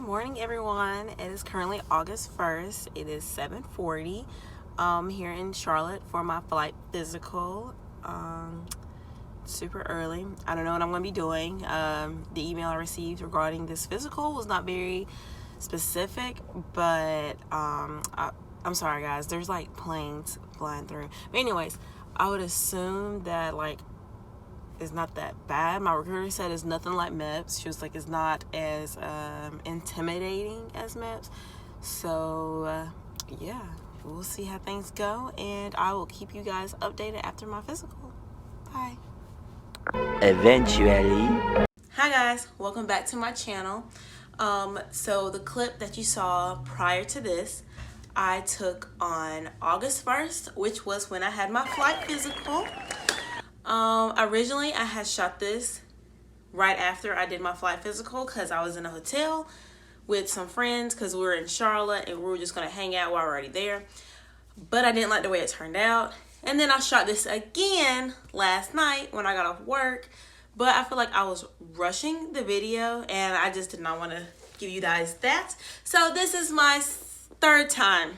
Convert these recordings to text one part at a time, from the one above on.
morning, everyone. It is currently August 1st. It is 7:40 here in Charlotte for my flight physical. Super early. I don't know what I'm going to be doing. The email I received regarding this physical was not very specific, but I'm sorry, guys. There's like planes flying through. But anyways, I would assume that it's not that bad. My recruiter said it's nothing like MEPS. She was like, it's not as intimidating as MEPS. So yeah, we'll see how things go, and I will keep you guys updated after my physical. Bye. Eventually. Hi guys, welcome back to my channel. So the clip that you saw prior to this, I took on August 1st, which was when I had my flight physical. Originally I had shot this right after I did my flight physical because I was in a hotel with some friends because we were in Charlotte and we were just going to hang out while we were already there. But I didn't like the way it turned out. And then I shot this again last night when I got off work. But I feel like I was rushing the video and I just did not want to give you guys that. So this is my third time.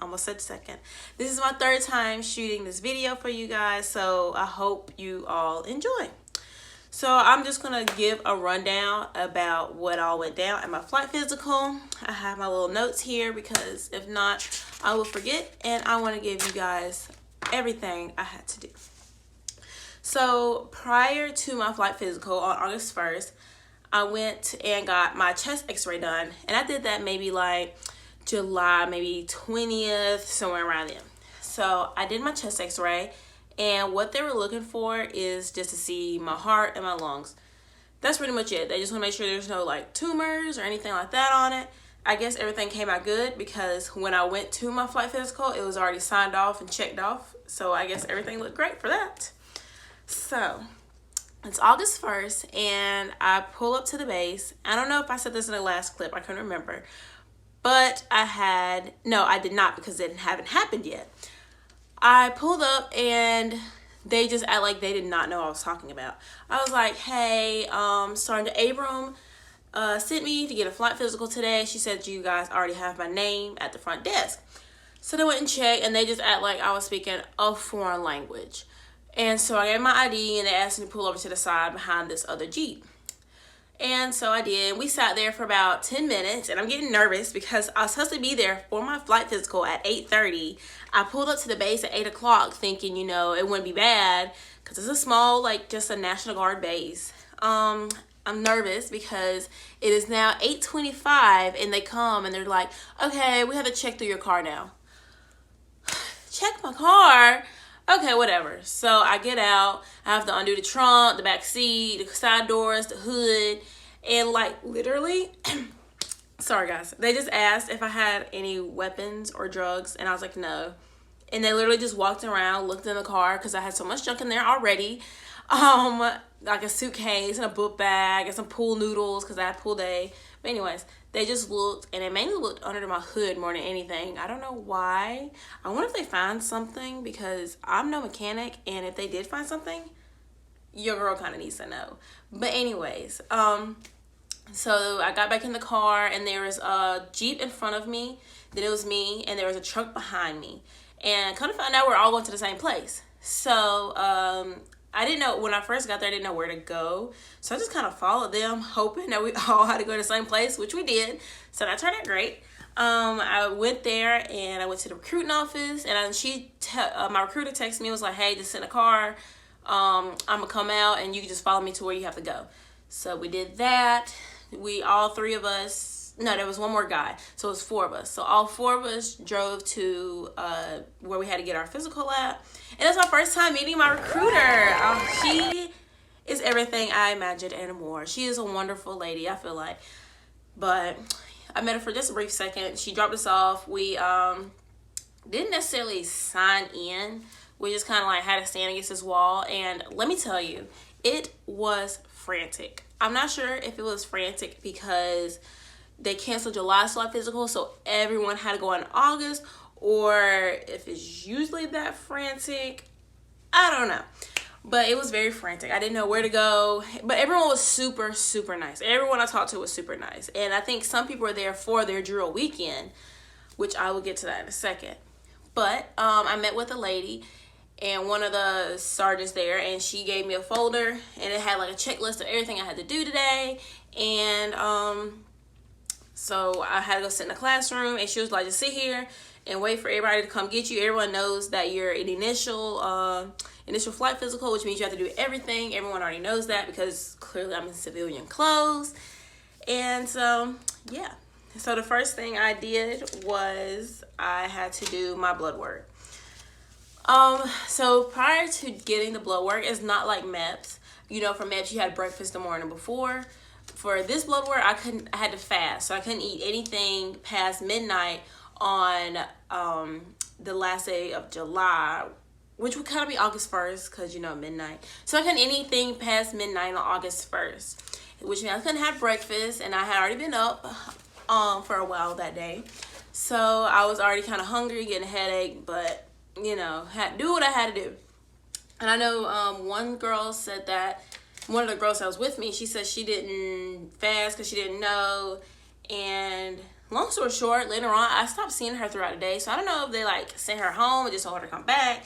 Almost said second. This is my third time shooting this video for you guys. So I hope you all enjoy. So I'm just going to give a rundown about what all went down at my flight physical. I have my little notes here because if not, I will forget. And I want to give you guys everything I had to do. So prior to my flight physical on August 1st, I went and got my chest x-ray done. And I did that maybe like July, maybe 20th, somewhere around then. So I did my chest x-ray, and what they were looking for is just to see my heart and my lungs. That's pretty much it. They just want to make sure there's no like tumors or anything like that on it. I guess everything came out good because when I went to my flight physical, it was already signed off and checked off. So I guess everything looked great for that. So it's August 1st and I pull up to the base. I don't know if I said this in the last clip. I couldn't remember. But I did not because it haven't happened yet. I pulled up and they just act like they did not know what I was talking about. I was like, hey, Sergeant Abram sent me to get a flight physical today. She said you guys already have my name at the front desk. So they went and checked and they just act like I was speaking a foreign language. And so I gave my ID and they asked me to pull over to the side behind this other Jeep. And so I did. We sat there for about 10 minutes and I'm getting nervous because I was supposed to be there for my flight physical at 8:30. I pulled up to the base at 8 o'clock thinking, it wouldn't be bad because it's a small, just a National Guard base. I'm nervous because it is now 8:25 and they come and they're like, okay, we have to check through your car now. Check my car? Okay, whatever. So I get out. I have to undo the trunk, the back seat, the side doors, the hood. And literally, sorry guys, they just asked if I had any weapons or drugs. And I was like, no. And they literally just walked around, looked in the car because I had so much junk in there already. Like a suitcase and a book bag and some pool noodles because I had pool day. But anyways, they just looked, and they mainly looked under my hood more than anything. I don't know why. I wonder if they find something because I'm no mechanic, and if they did find something, your girl kind of needs to know. But anyways, so I got back in the car, and there was a Jeep in front of me, then it was me, and there was a truck behind me. And kind of found out we're all going to the same place. So, I didn't know, when I first got there, I didn't know where to go. So I just kind of followed them, hoping that we all had to go to the same place, which we did. So that turned out great. I went there and I went to the recruiting office, and my recruiter texted me and was like, hey, just send a car. I'm going to come out and you can just follow me to where you have to go. So we did that. All three of us, no, there was one more guy. So it was four of us. So all four of us drove to where we had to get our physical at. And it's my first time meeting my recruiter. She is everything I imagined and more. She is a wonderful lady, I feel like. But I met her for just a brief second. She dropped us off. We didn't necessarily sign in. We just kind of had to stand against this wall. And let me tell you, it was frantic. I'm not sure if it was frantic because they canceled July's flight physical, so everyone had to go in August, or if it's usually that frantic. I don't know. But it was very frantic. I didn't know where to go. But everyone was super, super nice. Everyone I talked to was super nice. And I think some people were there for their drill weekend, which I will get to that in a second. But I met with a lady and one of the sergeants there, and she gave me a folder, and it had like a checklist of everything I had to do today. And so I had to go sit in the classroom, and she was like, just sit here and wait for everybody to come get you. Everyone knows that you're an initial flight physical, which means you have to do everything. Everyone already knows that because clearly I'm in civilian clothes. And so, yeah. So the first thing I did was I had to do my blood work. So prior to getting the blood work, it's not like MEPS. You know, for MEPS, you had breakfast the morning before. For this blood work, I had to fast. So I couldn't eat anything past midnight on the last day of July, which would kind of be August 1st, because, you know, midnight. So I couldn't eat anything past midnight on August 1st, which means I couldn't have breakfast, and I had already been up for a while that day. So I was already kind of hungry, getting a headache, but, you know, had do what I had to do. And I know one girl said that, one of the girls that was with me, she said she didn't fast because she didn't know. And long story short, later on, I stopped seeing her throughout the day. So I don't know if they like sent her home and just told her to come back.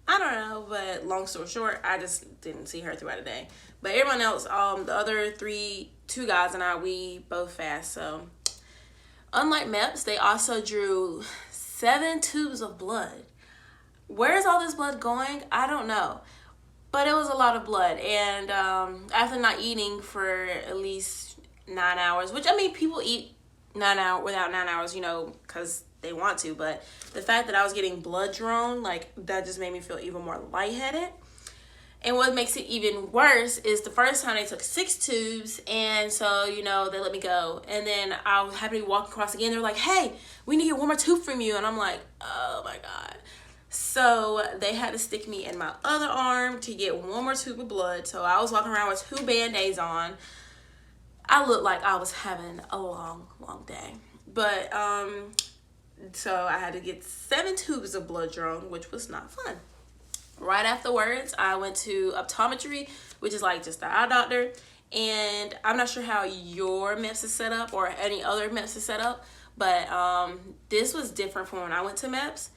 I don't know, but long story short, I just didn't see her throughout the day. But everyone else, the other two guys and I, we both fast. So unlike MEPS, they also drew 7 tubes of blood. Where is all this blood going? I don't know. But it was a lot of blood. And after not eating for at least 9 hours, which, I mean, people eat 9 hours without 9 hours, you know, because they want to. But the fact that I was getting blood drawn, like, that just made me feel even more lightheaded. And what makes it even worse is the first time they took 6 tubes, and so, you know, they let me go. And then I was happy to walk across again. They were like, hey, we need to get one more tube from you. And I'm like, oh my God. So they had to stick me in my other arm to get one more tube of blood. So I was walking around with 2 Band-Aids on. I looked like I was having a long, long day. But, so I had to get 7 tubes of blood drawn, which was not fun. Right afterwards, I went to optometry, which is like just the eye doctor. And I'm not sure how your MEPS is set up or any other MEPS is set up, but this was different from when I went to MEPS.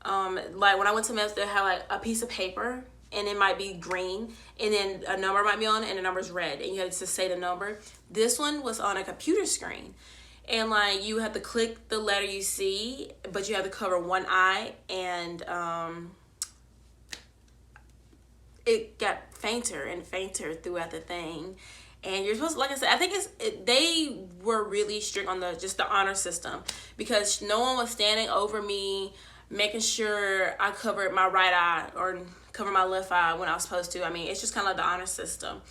Like when I went to MEPS, they had like a piece of paper, and it might be green, and then a number might be on it, and the number's red, and you had to say the number. This one was on a computer screen, and like you have to click the letter you see, but you have to cover one eye, and it got fainter and fainter throughout the thing. And you're supposed to, like I said, I think they were really strict on the honor system, because no one was standing over me making sure I covered my right eye or cover my left eye when I was supposed to. I mean, it's just kind of like the honor system.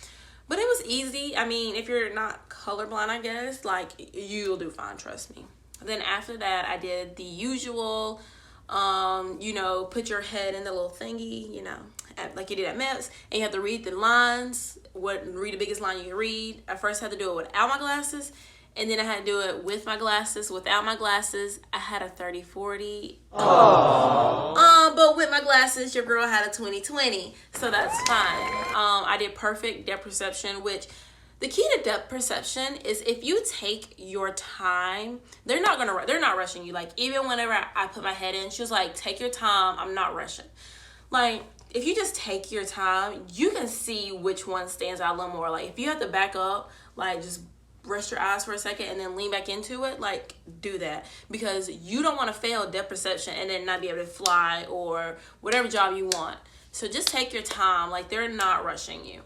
But it was easy. I mean, if you're not colorblind, I guess, like, you'll do fine, trust me. Then after that, I did the usual, you know, put your head in the little thingy, you know, like you did at MEPS, and you have to read the lines, read the biggest line you can read. I first had to do it without my glasses, and then I had to do it with my glasses. Without my glasses, I had a 30/40. But with my glasses, your girl had a 20/20, so that's fine. I did perfect depth perception, which the key to depth perception is if you take your time, they're not rushing you. Like, even whenever I put my head in, she was like, take your time, I'm not rushing. Like, if you just take your time, you can see which one stands out a little more. Like, if you have to back up, like, just rest your eyes for a second and then lean back into it, like, do that, because you don't want to fail depth perception and then not be able to fly or whatever job you want. So just take your time. Like, they're not rushing you.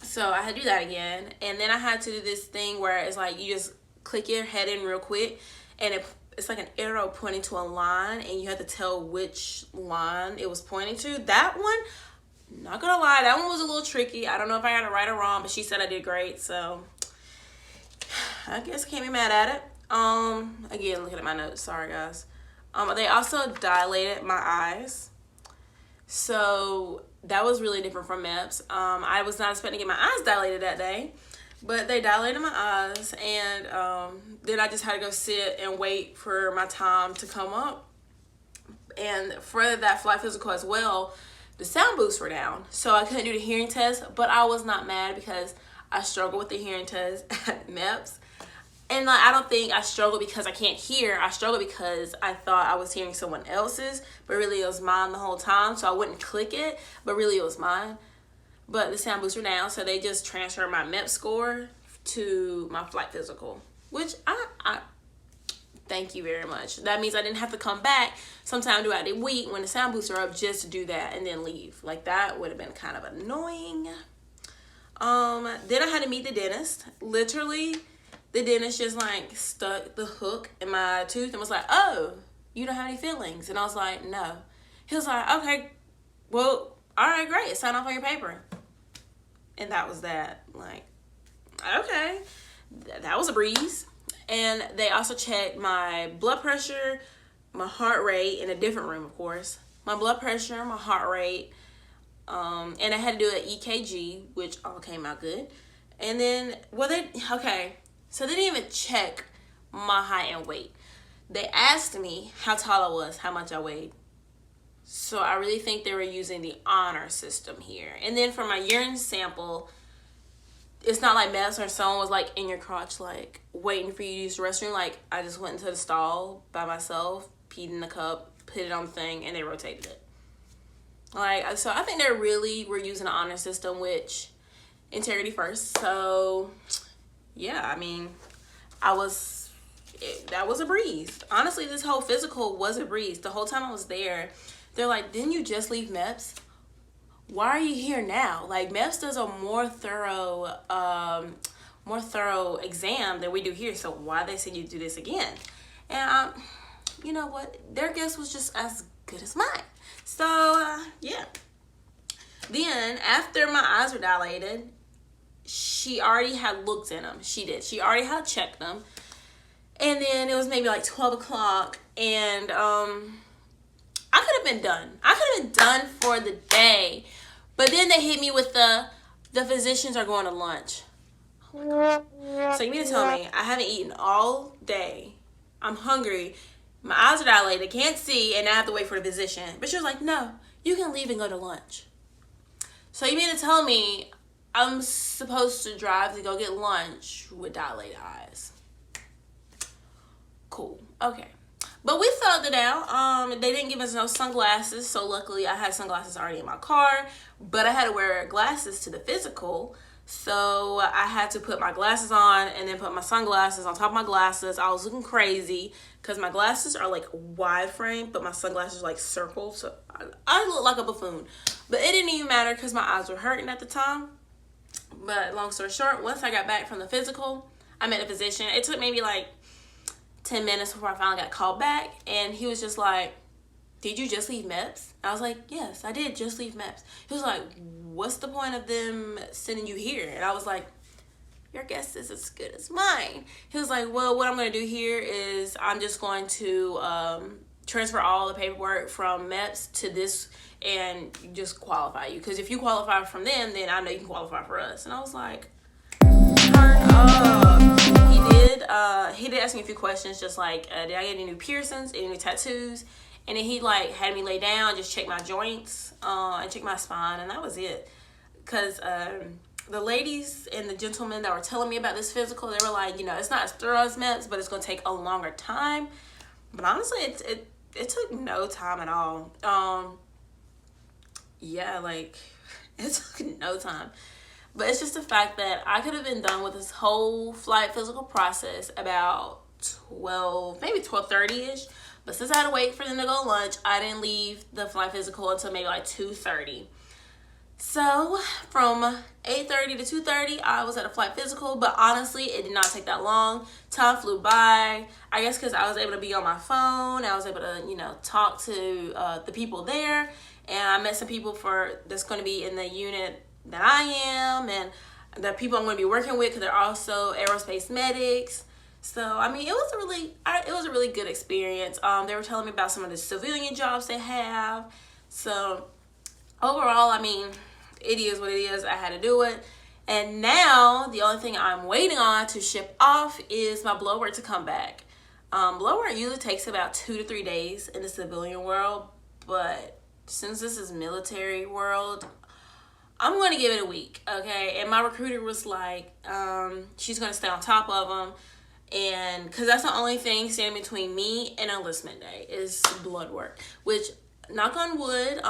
So I had to do that again, and then I had to do this thing where it's like you just click your head in real quick, and it's like an arrow pointing to a line, and you have to tell which line it was pointing to. That one, not gonna lie, that one was a little tricky. I don't know if I got it right or wrong, but she said I did great, so I guess I can't be mad at it. Again, looking at my notes, sorry guys. They also dilated my eyes, so that was really different from MEPS. I was not expecting to get my eyes dilated that day, but they dilated my eyes, and then I just had to go sit and wait for my time to come up. And for that flight physical as well, the sound booths were down, so I couldn't do the hearing test. But I was not mad because I struggle with the hearing test at MEPS. And like, I don't think I struggle because I can't hear. I struggle because I thought I was hearing someone else's, but really it was mine the whole time. So I wouldn't click it, but really it was mine. But the sound booths were down, so they just transferred my MEP score to my flight physical, which I thank you very much. That means I didn't have to come back sometime throughout the week when the sound booths are up just to do that and then leave. Like, that would have been kind of annoying. Then I had to meet the dentist. Literally, the dentist just like stuck the hook in my tooth and was like, "Oh, you don't have any fillings?" And I was like, "No." He was like, "Okay, well, all right, great. Sign off on your paper." And that was that. Like, okay, that was a breeze. And they also checked my blood pressure, my heart rate, in a different room, of course. My blood pressure, my heart rate, and I had to do an EKG, which all came out good. And then, so they didn't even check my height and weight. They asked me how tall I was, how much I weighed. So I really think they were using the honor system here. And then for my urine sample, it's not like MEPS or someone was like in your crotch, like waiting for you to use the restroom. Like, I just went into the stall by myself, peed in the cup, put it on the thing, and they rotated it. Like, so I think they really were using the honor system, which integrity first. So yeah, I mean, that was a breeze. Honestly, this whole physical was a breeze. The whole time I was there, they're like, "Didn't you just leave MEPS? Why are you here now?" Like, MEPS does a more thorough exam than we do here. So why they said you do this again? And you know what? Their guess was just as good as mine. So yeah. Then after my eyes were dilated, she already had looked in them. She did. She already had checked them. And then it was maybe like 12 o'clock, and I could have been done. I could have been done for the day. But then they hit me with the physicians are going to lunch. So you mean to tell me I haven't eaten all day, I'm hungry, my eyes are dilated, can't see, and I have to wait for the physician. But she was like, "No, you can leave and go to lunch." So you mean to tell me I'm supposed to drive to go get lunch with dilated eyes? Cool. Okay. But we thugged it out. They didn't give us no sunglasses, so luckily I had sunglasses already in my car, but I had to wear glasses to the physical, so I had to put my glasses on and then put my sunglasses on top of my glasses. I was looking crazy because my glasses are like wide frame, but my sunglasses are like circled, so I look like a buffoon. But it didn't even matter because my eyes were hurting at the time. But long story short, once I got back from the physical, I met a physician. It took maybe like 10 minutes before I finally got called back, and he was just like, "Did you just leave MEPS?" I was like, "Yes, I did just leave MEPS." He was like, "What's the point of them sending you here?" And I was like, "Your guess is as good as mine." He was like, "Well, what I'm going to do here is I'm just going to transfer all the paperwork from MEPS to this and just qualify you. Because if you qualify from them, then I know you can qualify for us." And I was like, turn up. He did ask me a few questions, just like, did I get any new piercings, any new tattoos? And then he like had me lay down, just check my joints, and check my spine, and that was it. Cause the ladies and the gentlemen that were telling me about this physical, they were like, you know, it's not as thorough as MEPS, but it's gonna take a longer time. But honestly, it took no time at all. Yeah, like, it took no time. But it's just the fact that I could have been done with this whole flight physical process about 12, maybe 12:30-ish. But since I had to wait for them to go to lunch, I didn't leave the flight physical until maybe like 2:30. So from 8:30 to 2:30, I was at a flight physical. But honestly, it did not take that long. Time flew by. I guess because I was able to be on my phone. I was able to, you know, talk to the people there. And I met some people that's going to be in the unit that I am, and the people I'm going to be working with, because they're also aerospace medics. So I mean, it was a really good experience. They were telling me about some of the civilian jobs they have. So overall, I mean, it is what it is. I had to do it. And now the only thing I'm waiting on to ship off is my blow work to come back. Blow work usually takes about 2 to 3 days in the civilian world, but since this is military world, I'm going to give it a week, okay? And my recruiter was like, she's going to stay on top of them. And because that's the only thing standing between me and enlistment day is blood work. Which, knock on wood,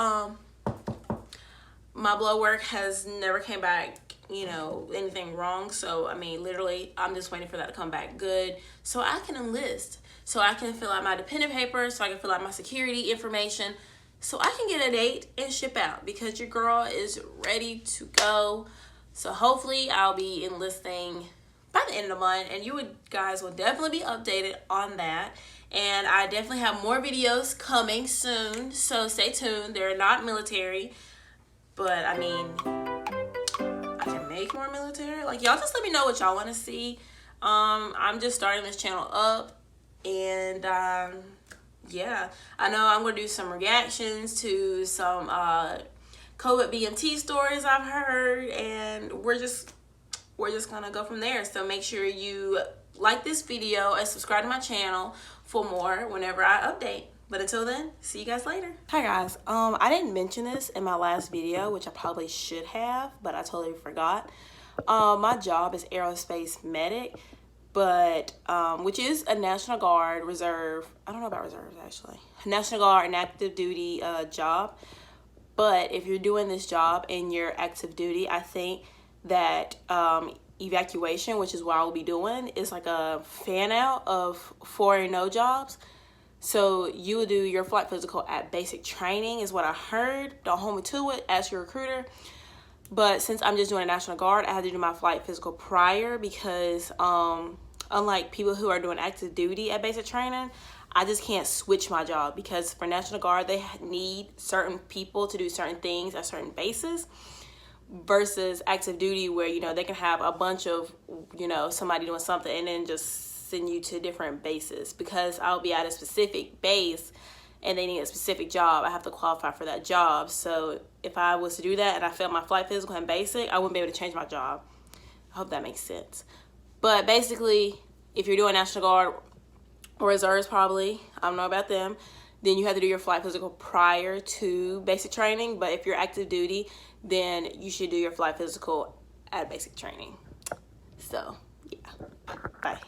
my blood work has never came back, you know, anything wrong. So, I mean, literally, I'm just waiting for that to come back good so I can enlist. So I can fill out my dependent papers, so I can fill out my security information, so I can get a date and ship out because your girl is ready to go. So hopefully I'll be enlisting by the end of the month, and you guys will definitely be updated on that. And I definitely have more videos coming soon, so stay tuned. They're not military, but I mean, I can make more military. Like, y'all just let me know what y'all want to see. I'm just starting this channel up, and yeah, I know I'm gonna do some reactions to some COVID BMT stories I've heard, and we're just gonna go from there. So make sure you like this video and subscribe to my channel for more whenever I update. But until then, see you guys later. Hi guys, I didn't mention this in my last video, which I probably should have, but I totally forgot. My job is aerospace medic, but which is a National Guard, Reserve, I don't know about reserves actually, National Guard and active duty job. But if you're doing this job and you're active duty, I think that evacuation, which is what I'll be doing, is like a fan out of 4-0 jobs. So you would do your flight physical at basic training is what I heard. Don't hold me to it, ask your recruiter. But since I'm just doing a National Guard, I had to do my flight physical prior because unlike people who are doing active duty at basic training, I just can't switch my job because for National Guard, they need certain people to do certain things at certain bases versus active duty where, you know, they can have a bunch of, you know, somebody doing something and then just send you to different bases. Because I'll be at a specific base and they need a specific job, I have to qualify for that job. So if I was to do that and I failed my flight physical and basic, I wouldn't be able to change my job. I hope that makes sense. But basically, if you're doing National Guard or reserves, probably, I don't know about them, then you have to do your flight physical prior to basic training. But if you're active duty, then you should do your flight physical at basic training. So, yeah. Bye.